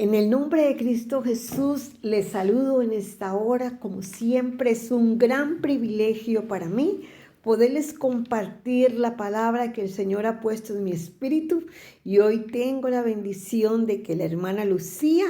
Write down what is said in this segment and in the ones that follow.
En el nombre de Cristo Jesús, les saludo en esta hora. Como siempre, es un gran privilegio para mí poderles compartir la palabra que el Señor ha puesto en mi espíritu. Y hoy tengo la bendición de que la hermana Lucía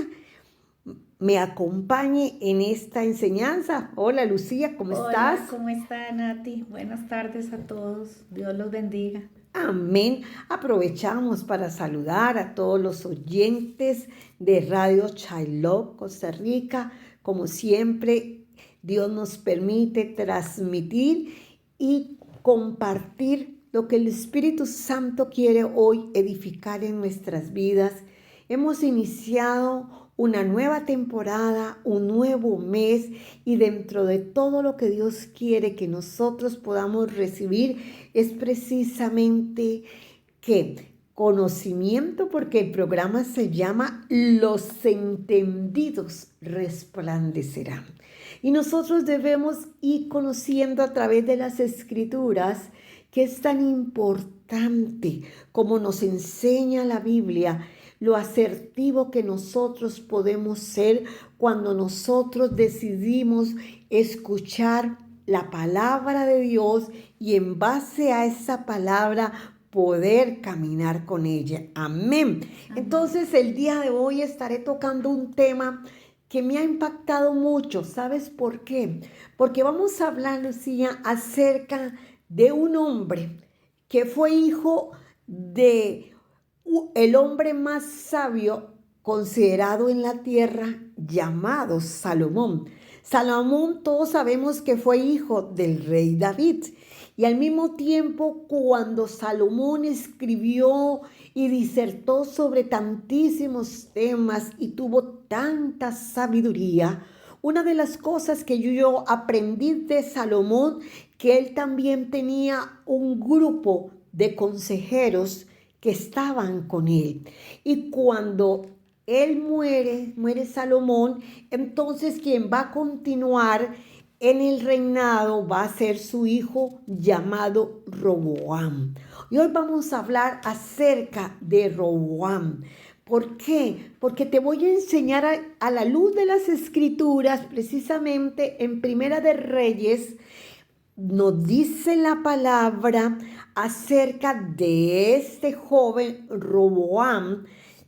me acompañe en esta enseñanza. Hola Lucía, ¿cómo estás? Hola, ¿cómo está Nati? Buenas tardes a todos. Dios los bendiga. Amén. Aprovechamos para saludar a todos los oyentes de Radio Shiloh, Costa Rica. Como siempre, Dios nos permite transmitir y compartir lo que el Espíritu Santo quiere hoy edificar en nuestras vidas. Hemos iniciado una nueva temporada, un nuevo mes, y dentro de todo lo que Dios quiere que nosotros podamos recibir es precisamente que conocimiento, porque el programa se llama Los entendidos resplandecerán. Y nosotros debemos ir conociendo a través de las Escrituras que es tan importante como nos enseña la Biblia, lo asertivo que nosotros podemos ser cuando nosotros decidimos escuchar la palabra de Dios y en base a esa palabra poder caminar con ella. Amén. Entonces el día de hoy estaré tocando un tema que me ha impactado mucho. ¿Sabes por qué? Porque vamos a hablar, Lucía, acerca de un hombre que fue hijo de el hombre más sabio considerado en la tierra, llamado Salomón. Salomón, todos sabemos que fue hijo del rey David. Y al mismo tiempo, cuando Salomón escribió y disertó sobre tantísimos temas y tuvo tanta sabiduría, una de las cosas que yo aprendí de Salomón, que él también tenía un grupo de consejeros que estaban con él. Y cuando él muere Salomón, entonces quien va a continuar en el reinado va a ser su hijo llamado Roboam. Y hoy vamos a hablar acerca de Roboam. ¿Por qué? Porque te voy a enseñar a la luz de las Escrituras, precisamente en Primera de Reyes, nos dice la palabra acerca de este joven Roboam,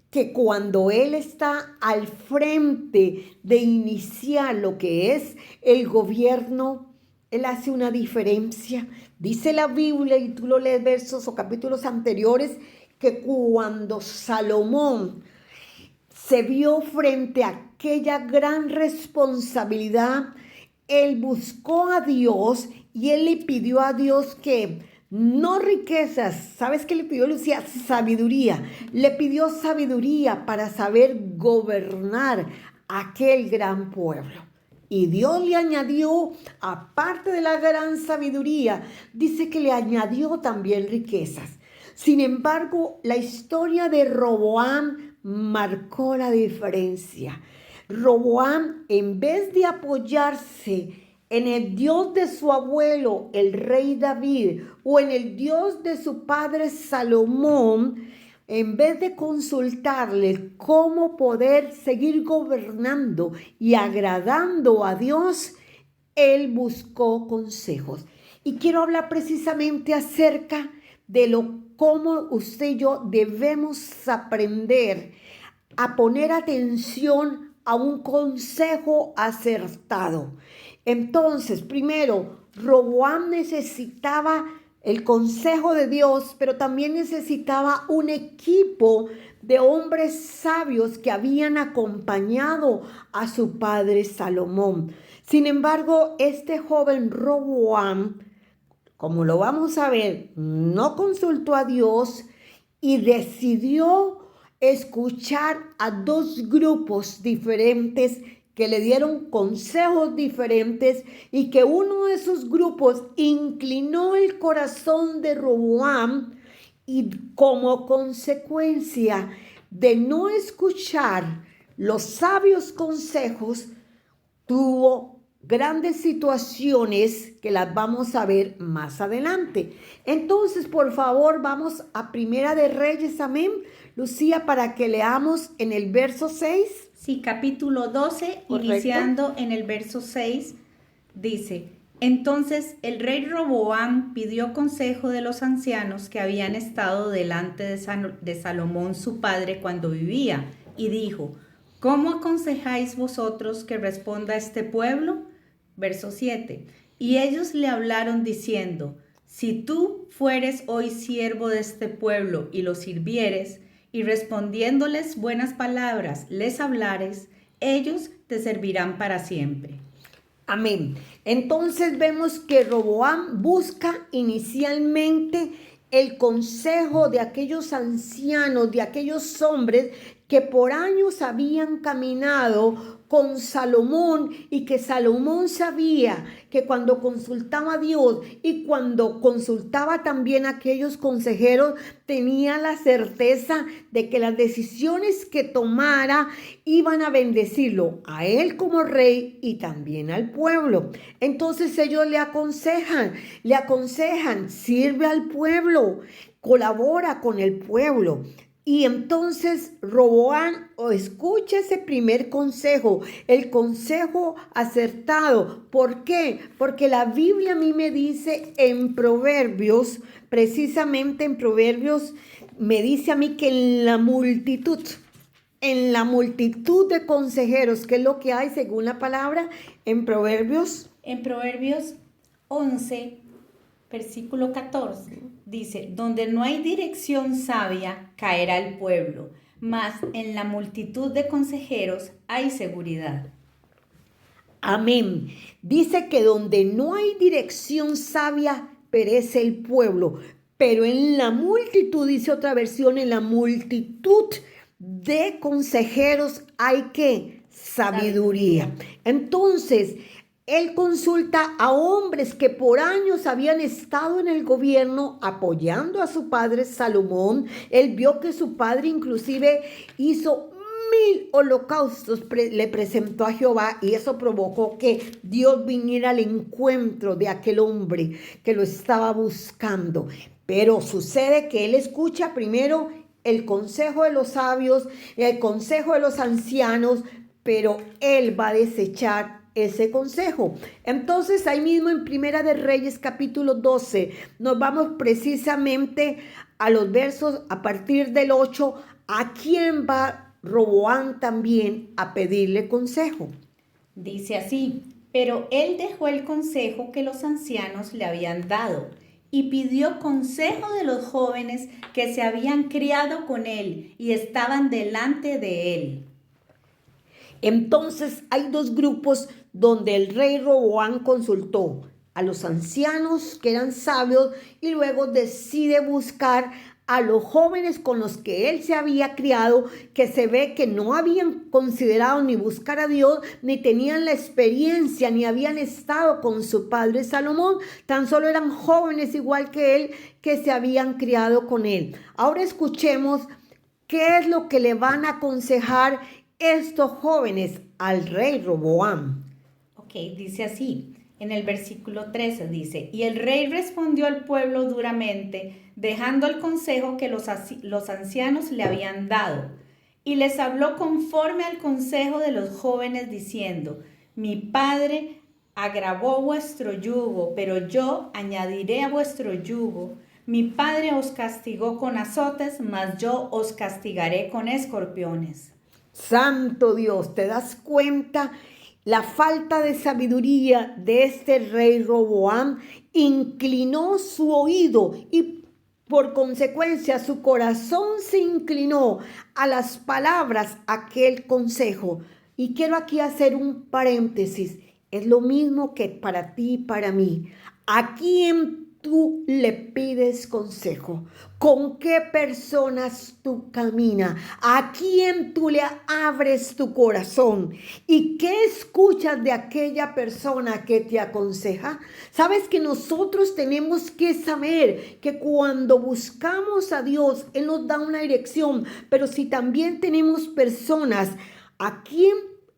que cuando él está al frente de iniciar lo que es el gobierno, él hace una diferencia. Dice la Biblia, y tú lo lees versos o capítulos anteriores, que cuando Salomón se vio frente a aquella gran responsabilidad, él buscó a Dios y él le pidió a Dios que no riquezas, ¿sabes qué le pidió Lucía? Sabiduría. Le pidió sabiduría para saber gobernar aquel gran pueblo. Y Dios le añadió, aparte de la gran sabiduría, dice que le añadió también riquezas. Sin embargo, la historia de Roboam marcó la diferencia. Roboam, en vez de apoyarse en el Dios de su abuelo, el rey David, o en el Dios de su padre Salomón, en vez de consultarle cómo poder seguir gobernando y agradando a Dios, él buscó consejos. Y quiero hablar precisamente acerca de cómo usted y yo debemos aprender a poner atención a un consejo acertado. Entonces, primero, Roboam necesitaba el consejo de Dios, pero también necesitaba un equipo de hombres sabios que habían acompañado a su padre Salomón. Sin embargo, este joven Roboam, como lo vamos a ver, no consultó a Dios y decidió escuchar a dos grupos diferentes que le dieron consejos diferentes, y que uno de esos grupos inclinó el corazón de Roboam, y como consecuencia de no escuchar los sabios consejos, tuvo grandes situaciones que las vamos a ver más adelante. Entonces, por favor, vamos a Primera de Reyes, amén. Lucía, para que leamos en el verso 6. Sí, capítulo 12, Correcto. iniciando en el verso 6, dice: Entonces el rey Roboam pidió consejo de los ancianos que habían estado delante de Salomón su padre cuando vivía, y dijo: ¿Cómo aconsejáis vosotros que responda a este pueblo? Verso 7. Y ellos le hablaron diciendo: Si tú fueres hoy siervo de este pueblo y lo sirvieres, y respondiéndoles buenas palabras les hablares, ellos te servirán para siempre. Amén. Entonces vemos que Roboam busca inicialmente el consejo de aquellos ancianos, de aquellos hombres que por años habían caminado con Salomón y que Salomón sabía que cuando consultaba a Dios y cuando consultaba también a aquellos consejeros, tenía la certeza de que las decisiones que tomara iban a bendecirlo a él como rey y también al pueblo. Entonces ellos le aconsejan, sirve al pueblo, colabora con el pueblo. Y entonces Roboam escucha ese primer consejo, el consejo acertado. ¿Por qué? Porque la Biblia a mí me dice en Proverbios, precisamente en Proverbios, me dice a mí que en la multitud de consejeros, que es lo que hay según la palabra en Proverbios. En Proverbios 11, versículo 14, dice: Donde no hay dirección sabia, caerá el pueblo, mas en la multitud de consejeros hay seguridad. Amén. Dice que donde no hay dirección sabia, perece el pueblo. Pero en la multitud, dice otra versión, en la multitud de consejeros hay que sabiduría. Entonces, él consulta a hombres que por años habían estado en el gobierno apoyando a su padre Salomón. Él vio que su padre inclusive hizo 1000 holocaustos, le presentó a Jehová, y eso provocó que Dios viniera al encuentro de aquel hombre que lo estaba buscando. Pero sucede que él escucha primero el consejo de los sabios, el consejo de los ancianos, pero él va a desechar ese consejo. Entonces ahí mismo en Primera de Reyes capítulo 12 nos vamos precisamente a los versos a partir del 8, a quién va Roboam también a pedirle consejo. Dice así: Pero él dejó el consejo que los ancianos le habían dado y pidió consejo de los jóvenes que se habían criado con él y estaban delante de él. Entonces hay dos grupos donde el rey Roboam consultó a los ancianos que eran sabios y luego decide buscar a los jóvenes con los que él se había criado, que se ve que no habían considerado ni buscar a Dios, ni tenían la experiencia, ni habían estado con su padre Salomón, tan solo eran jóvenes igual que él, que se habían criado con él. Ahora escuchemos qué es lo que le van a aconsejar estos jóvenes al rey Roboam. Ok, dice así, en el versículo 13 dice: Y el rey respondió al pueblo duramente, dejando el consejo que los ancianos le habían dado, y les habló conforme al consejo de los jóvenes, diciendo: Mi padre agravó vuestro yugo, pero yo añadiré a vuestro yugo. Mi padre os castigó con azotes, mas yo os castigaré con escorpiones. Santo Dios, ¿te das cuenta? La falta de sabiduría de este rey Roboam inclinó su oído y por consecuencia su corazón se inclinó a las palabras, aquel consejo. Y quiero aquí hacer un paréntesis. Es lo mismo que para ti y para mí. ¿A quién tú le pides consejo? ¿Con qué personas tú caminas? ¿A quién tú le abres tu corazón? ¿Y qué escuchas de aquella persona que te aconseja? Sabes que nosotros tenemos que saber que cuando buscamos a Dios, Él nos da una dirección, pero si también tenemos personas a quien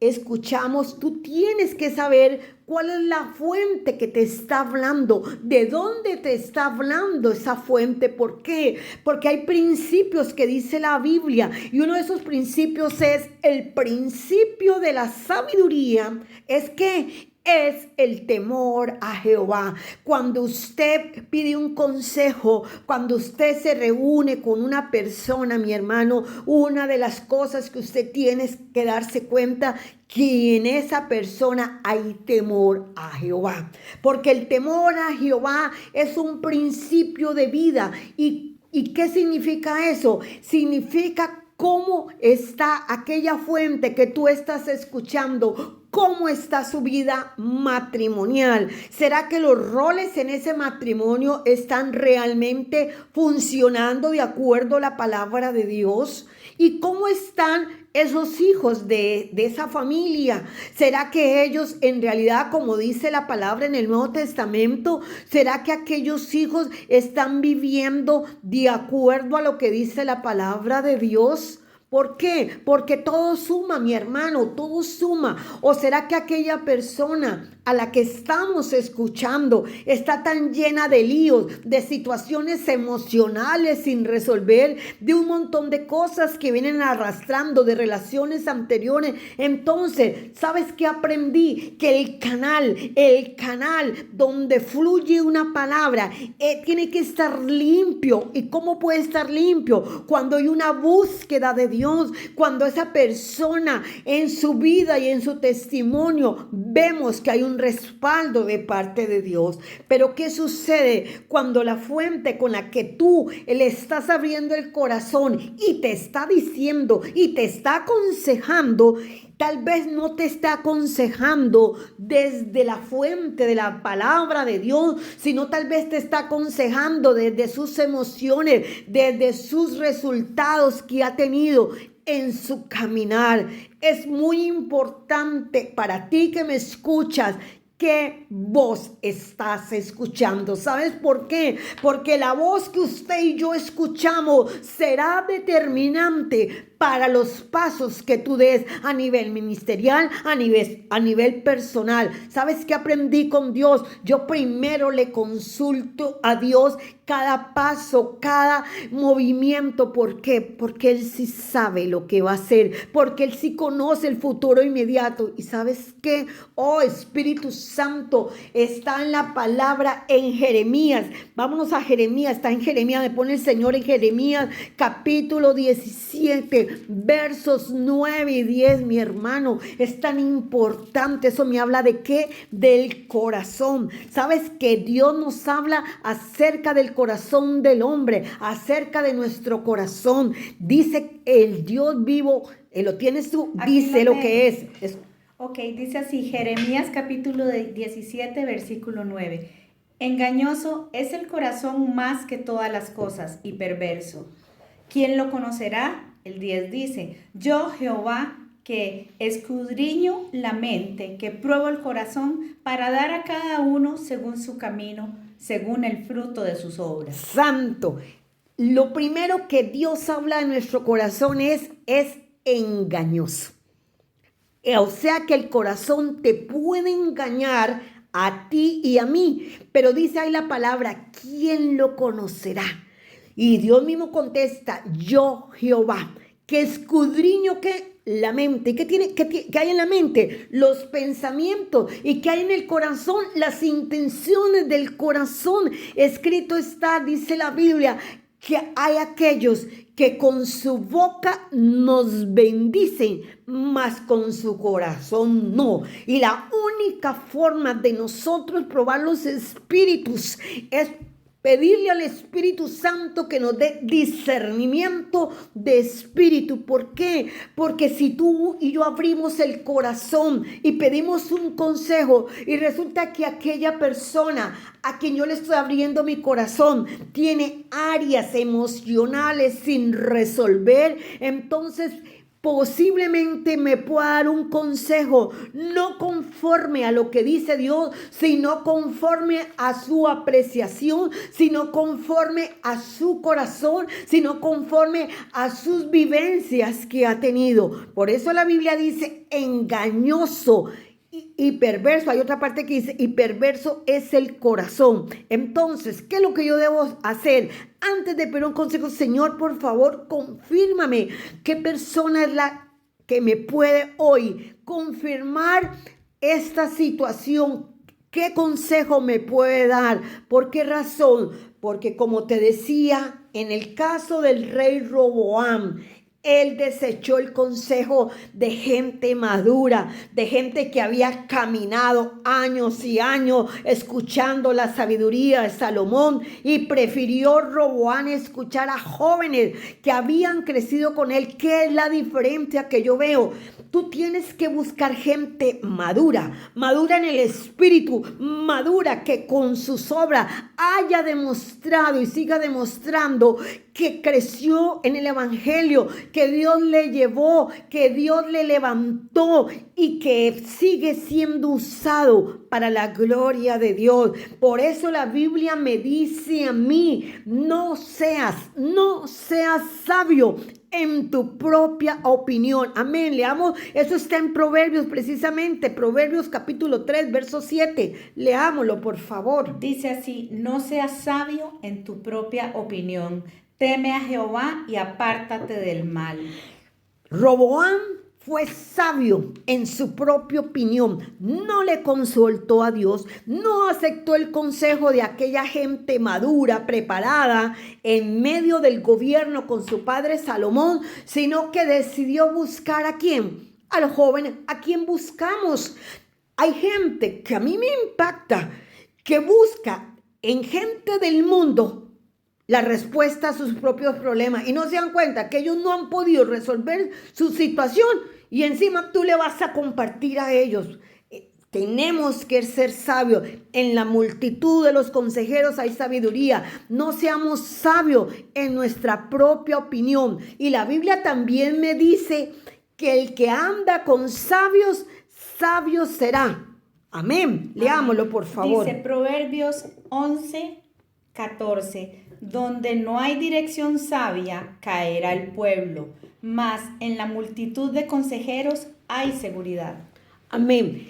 escuchamos, tú tienes que saber cuál es la fuente que te está hablando, de dónde te está hablando esa fuente. ¿Por qué? Porque hay principios que dice la Biblia y uno de esos principios es el principio de la sabiduría. Es que es el temor a Jehová. Cuando usted pide un consejo, cuando usted se reúne con una persona, mi hermano, una de las cosas que usted tiene que darse cuenta que en esa persona hay temor a Jehová. Porque el temor a Jehová es un principio de vida. ¿Y qué significa eso? Significa cómo está aquella fuente que tú estás escuchando. ¿Cómo está su vida matrimonial? ¿Será que los roles en ese matrimonio están realmente funcionando de acuerdo a la palabra de Dios? ¿Y cómo están esos hijos de esa familia? ¿Será que ellos en realidad, como dice la palabra en el Nuevo Testamento, será que aquellos hijos están viviendo de acuerdo a lo que dice la palabra de Dios? ¿Por qué? Porque todo suma, mi hermano, todo suma. ¿O será que aquella persona a la que estamos escuchando está tan llena de líos, de situaciones emocionales sin resolver, de un montón de cosas que vienen arrastrando, de relaciones anteriores? Entonces, ¿sabes qué aprendí? Que el canal donde fluye una palabra tiene que estar limpio. ¿Y cómo puede estar limpio? Cuando hay una búsqueda de Dios, cuando esa persona en su vida y en su testimonio vemos que hay un respaldo de parte de Dios. Pero ¿qué sucede cuando la fuente con la que tú le estás abriendo el corazón y te está diciendo y te está aconsejando, tal vez no te está aconsejando desde la fuente de la palabra de Dios, sino tal vez te está aconsejando desde sus emociones, desde sus resultados que ha tenido en su caminar? Es muy importante para ti que me escuchas, ¿qué voz estás escuchando? ¿Sabes por qué? Porque la voz que usted y yo escuchamos será determinante para los pasos que tú des a nivel ministerial, a nivel personal. ¿Sabes qué aprendí con Dios? Yo primero le consulto a Dios cada paso, cada movimiento. ¿Por qué? Porque Él sí sabe lo que va a hacer, porque Él sí conoce el futuro inmediato. ¿Y sabes qué? Oh, Espíritu Santo, está en la palabra en Jeremías. Vámonos a Jeremías, está en Jeremías, me pone el Señor en Jeremías capítulo 17, versos 9 y 10, mi hermano. Es tan importante, eso me habla de qué, del corazón. Sabes que Dios nos habla acerca del corazón del hombre, acerca de nuestro corazón. Dice el Dios vivo, lo tienes tú, dice lo que es. Ok, dice así, Jeremías capítulo 17, versículo 9. Engañoso es el corazón más que todas las cosas y perverso. ¿Quién lo conocerá? El 10 dice, yo Jehová, que escudriño la mente, que pruebo el corazón para dar a cada uno según su camino, según el fruto de sus obras. Santo. Lo primero que Dios habla de nuestro corazón es engañoso. O sea que el corazón te puede engañar a ti y a mí. Pero dice ahí la palabra, ¿quién lo conocerá? Y Dios mismo contesta, yo Jehová, que escudriño que la mente. ¿Qué hay en la mente? Los pensamientos. ¿Y qué hay en el corazón? Las intenciones del corazón. Escrito está, dice la Biblia, que hay aquellos que con su boca nos bendicen, mas con su corazón no. Y la única forma de nosotros probar los espíritus es pedirle al Espíritu Santo que nos dé discernimiento de espíritu. ¿Por qué? Porque si tú y yo abrimos el corazón y pedimos un consejo y resulta que aquella persona a quien yo le estoy abriendo mi corazón tiene áreas emocionales sin resolver, entonces posiblemente me pueda dar un consejo no conforme a lo que dice Dios, sino conforme a su apreciación, sino conforme a su corazón, sino conforme a sus vivencias que ha tenido. Por eso la Biblia dice engañoso y perverso. Hay otra parte que dice, y perverso es el corazón. Entonces, ¿qué es lo que yo debo hacer? Antes de pedir un consejo, Señor, por favor, confírmame qué persona es la que me puede hoy confirmar esta situación. ¿Qué consejo me puede dar? ¿Por qué razón? Porque como te decía, en el caso del rey Roboam, él desechó el consejo de gente madura, de gente que había caminado años y años escuchando la sabiduría de Salomón, y prefirió Roboam escuchar a jóvenes que habían crecido con él. ¿Qué es la diferencia que yo veo? Tú tienes que buscar gente madura, madura en el espíritu, madura que con sus obras haya demostrado y siga demostrando que creció en el evangelio, que Dios le llevó, que Dios le levantó y que sigue siendo usado para la gloria de Dios. Por eso la Biblia me dice a mí, no seas sabio en tu propia opinión. Amén. Leamos, eso está en Proverbios precisamente, Proverbios capítulo 3, verso 7. Leámoslo, por favor. Dice así: no seas sabio en tu propia opinión. Teme a Jehová y apártate del mal. Roboam fue sabio en su propia opinión, no le consultó a Dios, no aceptó el consejo de aquella gente madura, preparada en medio del gobierno con su padre Salomón, sino que decidió buscar ¿a quién? A los jóvenes. ¿A quién buscamos? Hay gente que a mí me impacta, que busca en gente del mundo la respuesta a sus propios problemas y no se dan cuenta que ellos no han podido resolver su situación y encima tú le vas a compartir a ellos. Tenemos que ser sabios. En la multitud de los consejeros hay sabiduría. No seamos sabios en nuestra propia opinión. Y la Biblia también me dice que el que anda con sabios, sabio será. Amén. Leámoslo, por favor. Dice Proverbios 11:14. Donde no hay dirección sabia, caerá el pueblo, mas en la multitud de consejeros hay seguridad. Amén.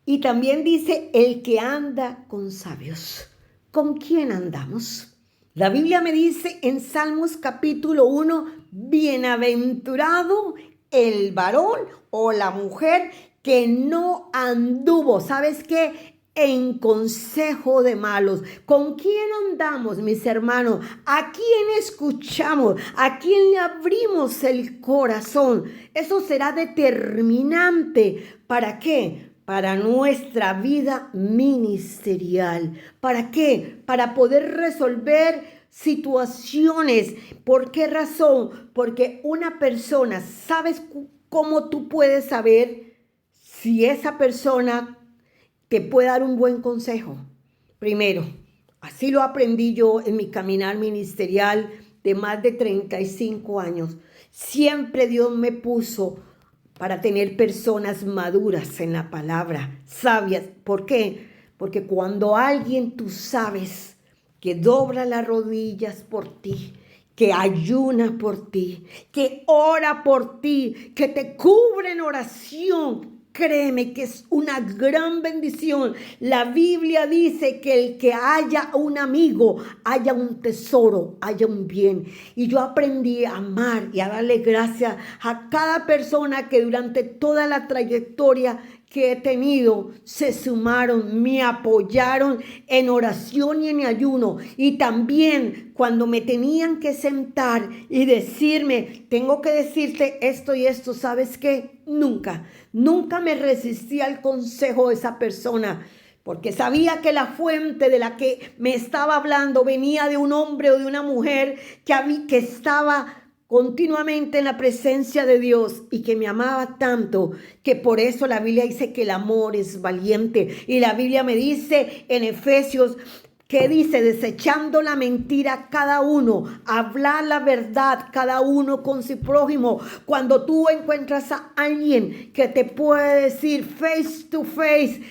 Y también dice, el que anda con sabios. ¿Con quién andamos? La Biblia me dice en Salmos capítulo 1, bienaventurado el varón o la mujer que no anduvo. ¿Sabes qué? En consejo de malos. ¿Con quién andamos, mis hermanos? ¿A quién escuchamos? ¿A quién le abrimos el corazón? Eso será determinante. ¿Para qué? Para nuestra vida ministerial. ¿Para qué? Para poder resolver situaciones. ¿Por qué razón? Porque una persona, ¿sabes cómo tú puedes saber si esa persona te puede dar un buen consejo? Primero, así lo aprendí yo en mi caminar ministerial de más de 35 años. Siempre Dios me puso para tener personas maduras en la palabra, sabias. ¿Por qué? Porque cuando alguien tú sabes que dobla las rodillas por ti, que ayuna por ti, que ora por ti, que te cubre en oración, créeme que es una gran bendición. La Biblia dice que el que haya un amigo, haya un tesoro, haya un bien. Y yo aprendí a amar y a darle gracias a cada persona que durante toda la trayectoria que he tenido se sumaron, me apoyaron en oración y en ayuno. Y también cuando me tenían que sentar y decirme, tengo que decirte esto y esto, ¿sabes qué? Nunca me resistí al consejo de esa persona, porque sabía que la fuente de la que me estaba hablando venía de un hombre o de una mujer que estaba continuamente en la presencia de Dios y que me amaba tanto, que por eso la Biblia dice que el amor es valiente. Y la Biblia me dice en Efesios que dice, desechando la mentira cada uno, hablar la verdad cada uno con su prójimo. Cuando tú encuentras a alguien que te puede decir face to face,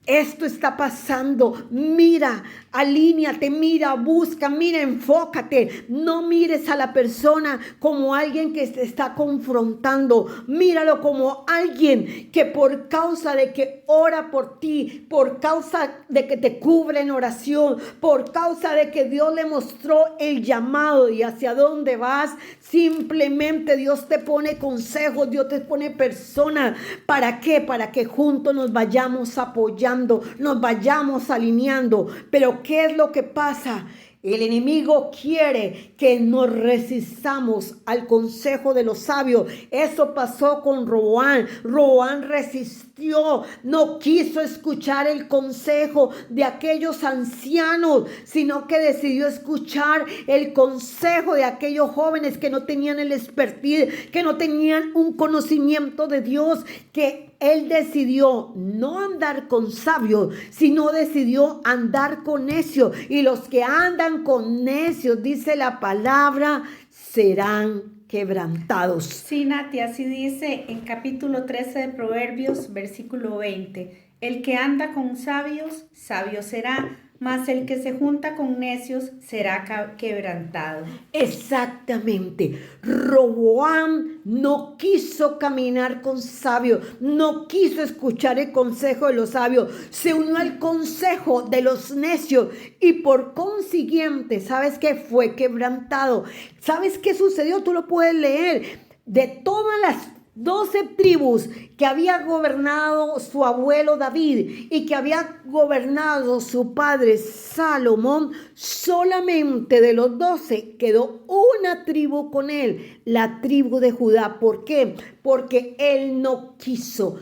esto está pasando, mira, alíñate, mira, busca, mira, enfócate. No mires a la persona como alguien que te está confrontando. Míralo como alguien que por causa de que ora por ti, por causa de que te cubre en oración, por causa de que Dios le mostró el llamado y hacia dónde vas, simplemente Dios te pone consejos, Dios te pone personas. ¿Para qué? Para que juntos nos vayamos apoyando, nos vayamos alineando. Pero ¿qué es lo que pasa? El enemigo quiere que nos resistamos al consejo de los sabios. Eso pasó con Roboam. Roboam resistió, no quiso escuchar el consejo de aquellos ancianos, sino que decidió escuchar el consejo de aquellos jóvenes que no tenían el expertise, que no tenían un conocimiento de Dios, que él decidió no andar con sabios, sino decidió andar con necios. Y los que andan con necios, dice la palabra, serán quebrantados. Sí, Nati, así dice en capítulo 13 de Proverbios, versículo 20. El que anda con sabios, sabio será, mas el que se junta con necios será quebrantado. Exactamente. Roboam no quiso caminar con sabios, no quiso escuchar el consejo de los sabios, se unió al consejo de los necios y por consiguiente, ¿sabes qué? Fue quebrantado. ¿Sabes qué sucedió? Tú lo puedes leer. De todas las 12 tribus que había gobernado su abuelo David y que había gobernado su padre Salomón, solamente de los 12 quedó una tribu con él, la tribu de Judá. ¿Por qué? Porque él no quiso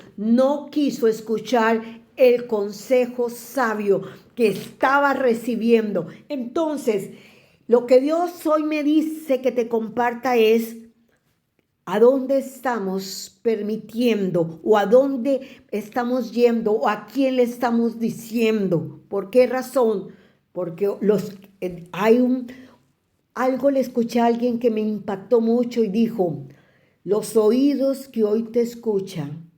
escuchar el consejo sabio que estaba recibiendo. Entonces, lo que Dios hoy me dice que te comparta es: ¿a dónde estamos permitiendo o a dónde estamos yendo o a quién le estamos diciendo? ¿Por qué razón? Porque algo le escuché a alguien que me impactó mucho y dijo: los oídos que hoy te escuchan,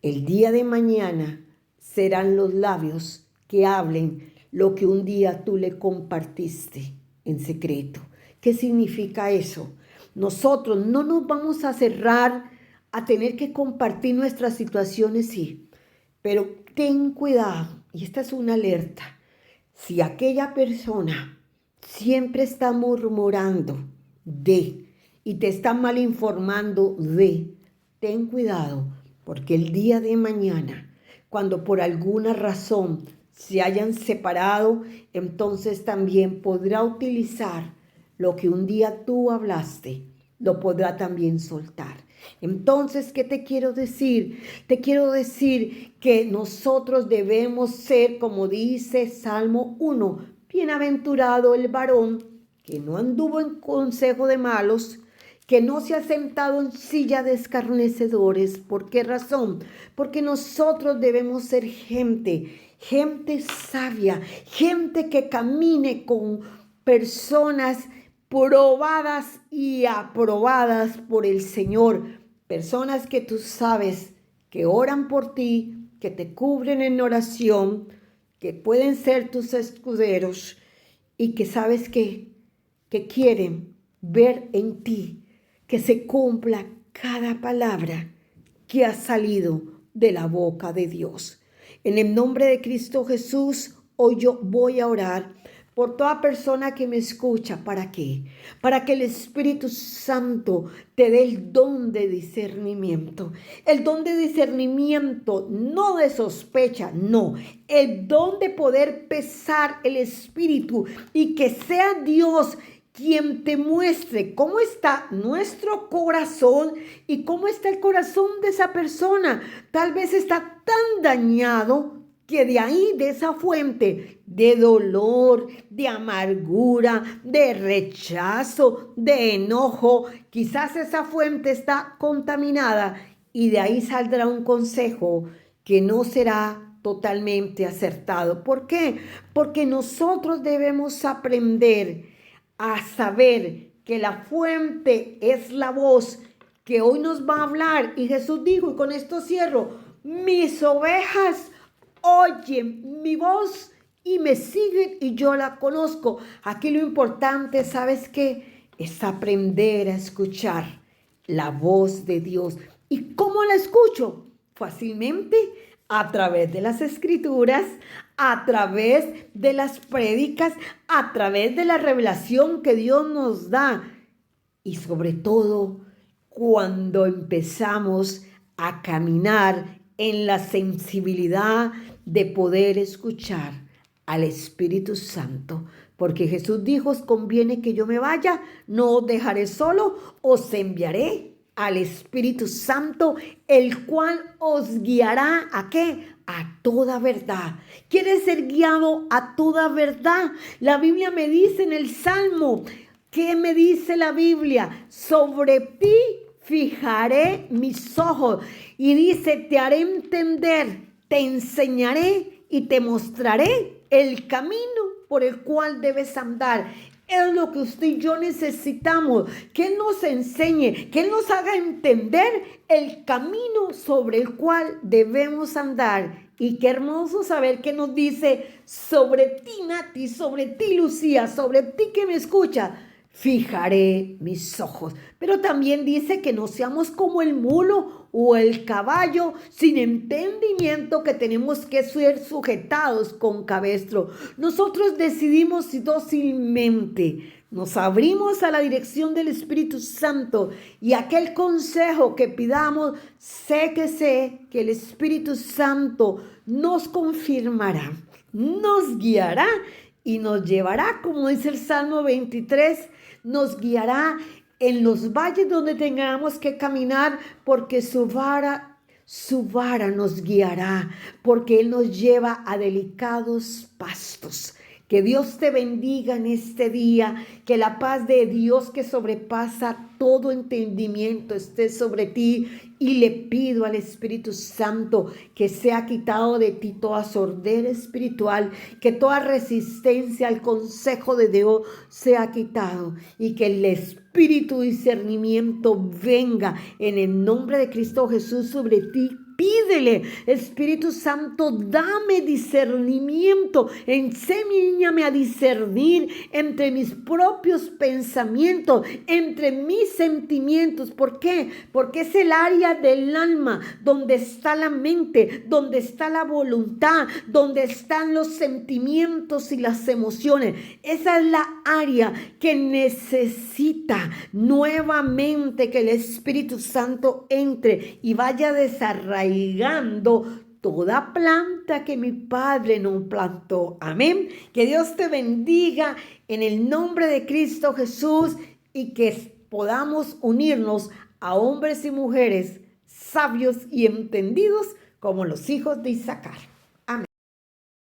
el día de mañana serán los labios que hablen lo que un día tú le compartiste en secreto. ¿Qué significa eso? Nosotros no nos vamos a cerrar a tener que compartir nuestras situaciones, sí, pero ten cuidado, y esta es una alerta. Si aquella persona siempre está murmurando y te está mal informando ten cuidado, porque el día de mañana, cuando por alguna razón se hayan separado, entonces también podrá utilizar lo que un día tú hablaste, lo podrá también soltar. Entonces, ¿qué te quiero decir? Te quiero decir que nosotros debemos ser, como dice Salmo 1, bienaventurado el varón que no anduvo en consejo de malos, que no se ha sentado en silla de escarnecedores. ¿Por qué razón? Porque nosotros debemos ser gente sabia, gente que camine con personas probadas y aprobadas por el Señor, personas que tú sabes que oran por ti, que te cubren en oración, que pueden ser tus escuderos y que sabes que quieren ver en ti que se cumpla cada palabra que ha salido de la boca de Dios. En el nombre de Cristo Jesús, hoy yo voy a orar por toda persona que me escucha. ¿Para qué? Para que el Espíritu Santo te dé el don de discernimiento. El don de discernimiento, no de sospecha, no. El don de poder pesar el Espíritu y que sea Dios quien te muestre cómo está nuestro corazón y cómo está el corazón de esa persona. Tal vez está tan dañado que de ahí, de esa fuente de dolor, de amargura, de rechazo, de enojo, quizás esa fuente está contaminada y de ahí saldrá un consejo que no será totalmente acertado. ¿Por qué? Porque nosotros debemos aprender a saber que la fuente es la voz que hoy nos va a hablar. Y Jesús dijo, y con esto cierro, mis ovejas oyen mi voz y me siguen y yo la conozco. Aquí lo importante, ¿sabes qué? Es aprender a escuchar la voz de Dios. ¿Y cómo la escucho? Fácilmente a través de las escrituras, a través de las prédicas, a través de la revelación que Dios nos da. Y sobre todo, cuando empezamos a caminar en la sensibilidad de poder escuchar al Espíritu Santo. Porque Jesús dijo, os conviene que yo me vaya, no os dejaré solo, os enviaré al Espíritu Santo, el cual os guiará ¿a qué? A toda verdad. ¿Quieres ser guiado a toda verdad? La Biblia me dice en el Salmo, ¿qué me dice la Biblia? Sobre ti fijaré mis ojos. Y dice, te haré entender, te enseñaré y te mostraré el camino por el cual debes andar. Es lo que usted y yo necesitamos, que Él nos enseñe, que Él nos haga entender el camino sobre el cual debemos andar. Y qué hermoso saber que nos dice sobre ti, Nati, sobre ti, Lucía, sobre ti que me escucha. Fijaré mis ojos. Pero también dice que no seamos como el mulo o el caballo sin entendimiento, que tenemos que ser sujetados con cabestro. Nosotros decidimos dócilmente, nos abrimos a la dirección del Espíritu Santo y aquel consejo que pidamos, sé que el Espíritu Santo nos confirmará, nos guiará y nos llevará, como dice el Salmo 23, nos guiará en los valles donde tengamos que caminar, porque su vara nos guiará, porque Él nos lleva a delicados pastos. Que Dios te bendiga en este día, que la paz de Dios que sobrepasa todo entendimiento esté sobre ti, y le pido al Espíritu Santo que sea quitado de ti toda sordera espiritual, que toda resistencia al consejo de Dios sea quitado y que el Espíritu discernimiento venga en el nombre de Cristo Jesús sobre ti. Pídele, Espíritu Santo, dame discernimiento, enséñame a discernir entre mis propios pensamientos, entre mis sentimientos. ¿Por qué? Porque es el área del alma donde está la mente, donde está la voluntad, donde están los sentimientos y las emociones. Esa es la área que necesita nuevamente que el Espíritu Santo entre y vaya desarrollando toda planta que mi Padre no plantó. Amén. Que Dios te bendiga en el nombre de Cristo Jesús y que podamos unirnos a hombres y mujeres sabios y entendidos como los hijos de Isaacar.